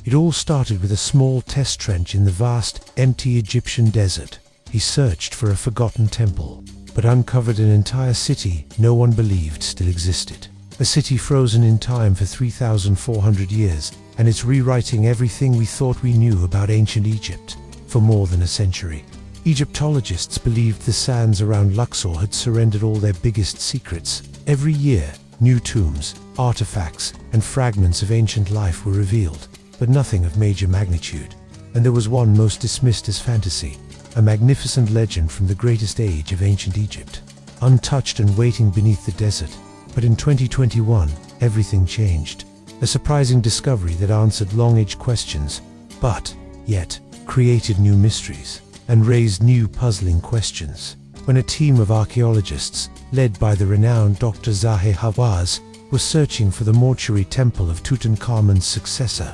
It all started with a small test trench in the vast, empty Egyptian desert. He searched for a forgotten temple, but uncovered an entire city no one believed still existed. A city frozen in time for 3,400 years, and it's rewriting everything we thought we knew about ancient Egypt for more than a century. Egyptologists believed the sands around Luxor had surrendered all their biggest secrets. Every year, new tombs, artifacts, and fragments of ancient life were revealed, but nothing of major magnitude. And there was one most dismissed as fantasy, a magnificent legend from the greatest age of ancient Egypt, untouched and waiting beneath the desert. But in 2021, everything changed. A surprising discovery that answered long-age questions, but, yet, created new mysteries, and raised new puzzling questions. When a team of archaeologists, led by the renowned Dr. Zahi Hawass, was searching for the mortuary temple of Tutankhamun's successor,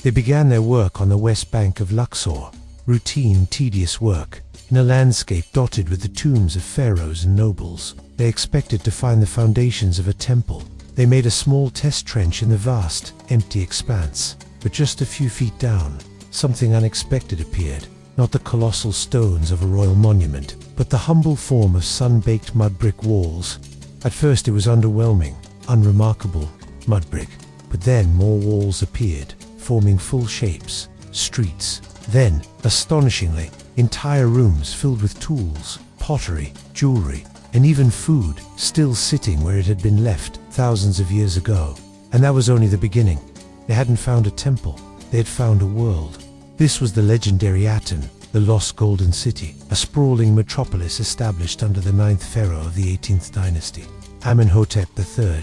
they began their work on the west bank of Luxor. Routine, tedious work, in a landscape dotted with the tombs of pharaohs and nobles. They expected to find the foundations of a temple. They made a small test trench in the vast, empty expanse. But just a few feet down, something unexpected appeared. Not the colossal stones of a royal monument, but the humble form of sun-baked mud brick walls. At first it was underwhelming, unremarkable, mud brick. But then more walls appeared, forming full shapes, streets. Then, astonishingly, entire rooms filled with tools, pottery, jewelry, and even food, still sitting where it had been left thousands of years ago. And that was only the beginning. They hadn't found a temple, they had found a world. This was the legendary Aten, the lost golden city, a sprawling metropolis established under the 9th pharaoh of the 18th dynasty, Amenhotep III,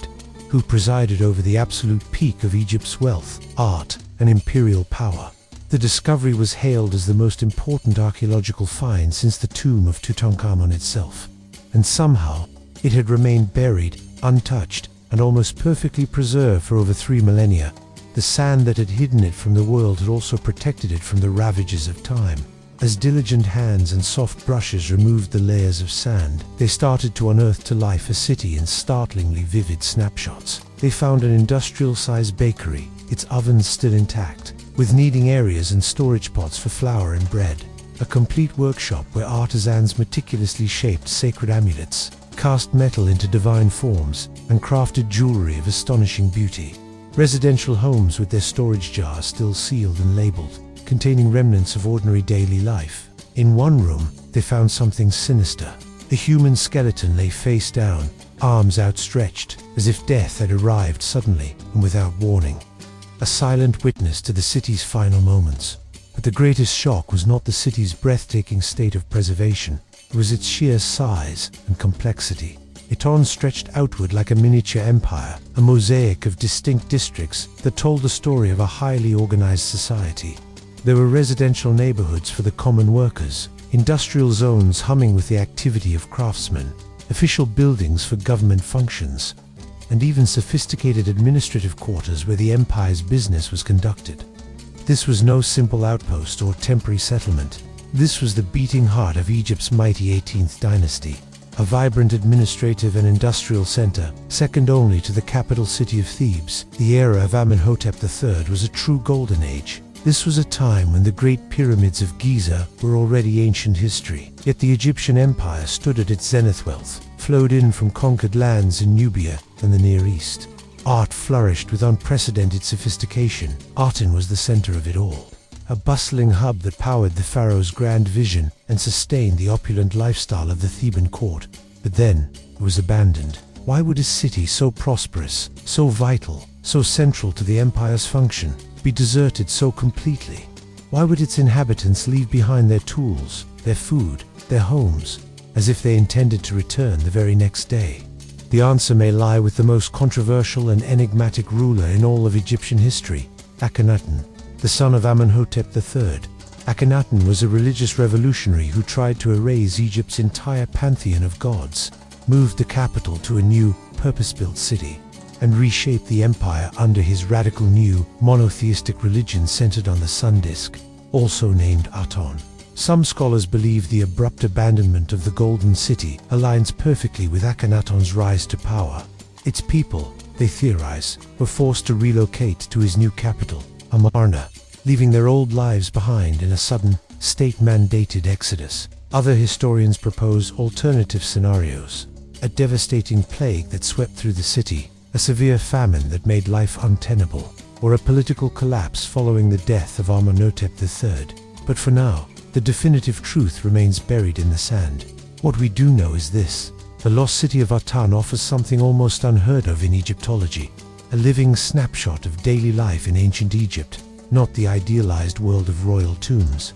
who presided over the absolute peak of Egypt's wealth, art, and imperial power. The discovery was hailed as the most important archaeological find since the tomb of Tutankhamun itself. And somehow, it had remained buried, untouched, and almost perfectly preserved for over 3 millennia. The sand that had hidden it from the world had also protected it from the ravages of time. As diligent hands and soft brushes removed the layers of sand, they started to unearth to life a city in startlingly vivid snapshots. They found an industrial-sized bakery, its ovens still intact, with kneading areas and storage pots for flour and bread. A complete workshop where artisans meticulously shaped sacred amulets, cast metal into divine forms, and crafted jewelry of astonishing beauty. Residential homes with their storage jars still sealed and labeled, containing remnants of ordinary daily life. In one room, they found something sinister. A human skeleton lay face down, arms outstretched, as if death had arrived suddenly and without warning. A silent witness to the city's final moments. But the greatest shock was not the city's breathtaking state of preservation. It was its sheer size and complexity. Aten stretched outward like a miniature empire, a mosaic of distinct districts that told the story of a highly organized society. There were residential neighborhoods for the common workers, industrial zones humming with the activity of craftsmen, official buildings for government functions, and even sophisticated administrative quarters where the empire's business was conducted. This was no simple outpost or temporary settlement. This was the beating heart of Egypt's mighty 18th dynasty, a vibrant administrative and industrial center, second only to the capital city of Thebes. The era of Amenhotep III was a true golden age. This was a time when the great pyramids of Giza were already ancient history, yet the Egyptian empire stood at its zenith. Wealth flowed in from conquered lands in Nubia and the Near East. Art flourished with unprecedented sophistication. Aten was the center of it all, a bustling hub that powered the pharaoh's grand vision and sustained the opulent lifestyle of the Theban court. But then, it was abandoned. Why would a city so prosperous, so vital, so central to the empire's function, be deserted so completely? Why would its inhabitants leave behind their tools, their food, their homes, as if they intended to return the very next day? The answer may lie with the most controversial and enigmatic ruler in all of Egyptian history, Akhenaten, the son of Amenhotep III. Akhenaten was a religious revolutionary who tried to erase Egypt's entire pantheon of gods, moved the capital to a new, purpose-built city, and reshaped the empire under his radical new, monotheistic religion centered on the sun disk, also named Aten. Some scholars believe the abrupt abandonment of the Golden City aligns perfectly with Akhenaten's rise to power. Its people, they theorize, were forced to relocate to his new capital, Amarna, leaving their old lives behind in a sudden, state-mandated exodus. Other historians propose alternative scenarios: a devastating plague that swept through the city, a severe famine that made life untenable, or a political collapse following the death of Amenhotep III. But for now, the definitive truth remains buried in the sand. What we do know is this: the lost city of Aten offers something almost unheard of in Egyptology, a living snapshot of daily life in ancient Egypt, not the idealized world of royal tombs,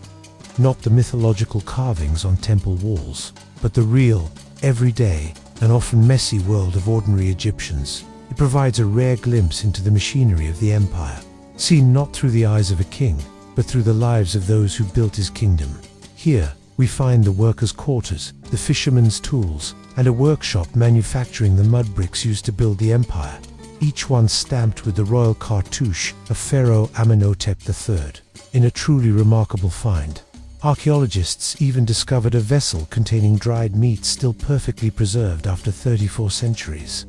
not the mythological carvings on temple walls, but the real, everyday, and often messy world of ordinary Egyptians. It provides a rare glimpse into the machinery of the empire, seen not through the eyes of a king, but through the lives of those who built his kingdom. Here, we find the workers' quarters, the fishermen's tools, and a workshop manufacturing the mud bricks used to build the empire, each one stamped with the royal cartouche of Pharaoh Amenhotep III. In a truly remarkable find, archaeologists even discovered a vessel containing dried meat still perfectly preserved after 34 centuries,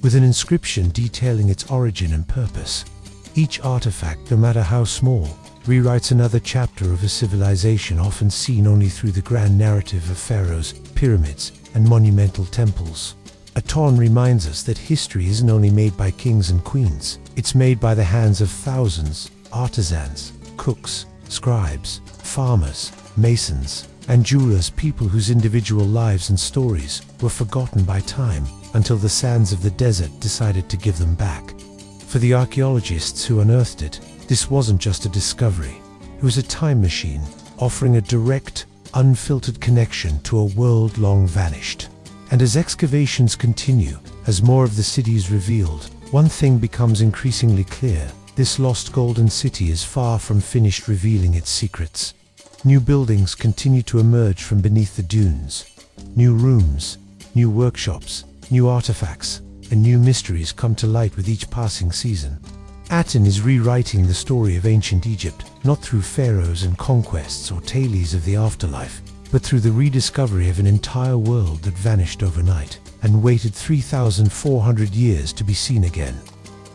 with an inscription detailing its origin and purpose. Each artifact, no matter how small, rewrites another chapter of a civilization often seen only through the grand narrative of pharaohs, pyramids, and monumental temples. Aten reminds us that history isn't only made by kings and queens, it's made by the hands of thousands, artisans, cooks, scribes, farmers, masons, and jewelers, people whose individual lives and stories were forgotten by time until the sands of the desert decided to give them back. For the archaeologists who unearthed it, this wasn't just a discovery. It was a time machine, offering a direct, unfiltered connection to a world long vanished. And as excavations continue, as more of the city is revealed, one thing becomes increasingly clear: this lost golden city is far from finished revealing its secrets. New buildings continue to emerge from beneath the dunes. New rooms, new workshops, new artifacts, and new mysteries come to light with each passing season. Aten is rewriting the story of ancient Egypt, not through pharaohs and conquests or tales of the afterlife, but through the rediscovery of an entire world that vanished overnight and waited 3,400 years to be seen again.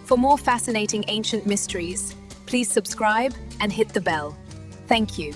For more fascinating ancient mysteries, please subscribe and hit the bell. Thank you.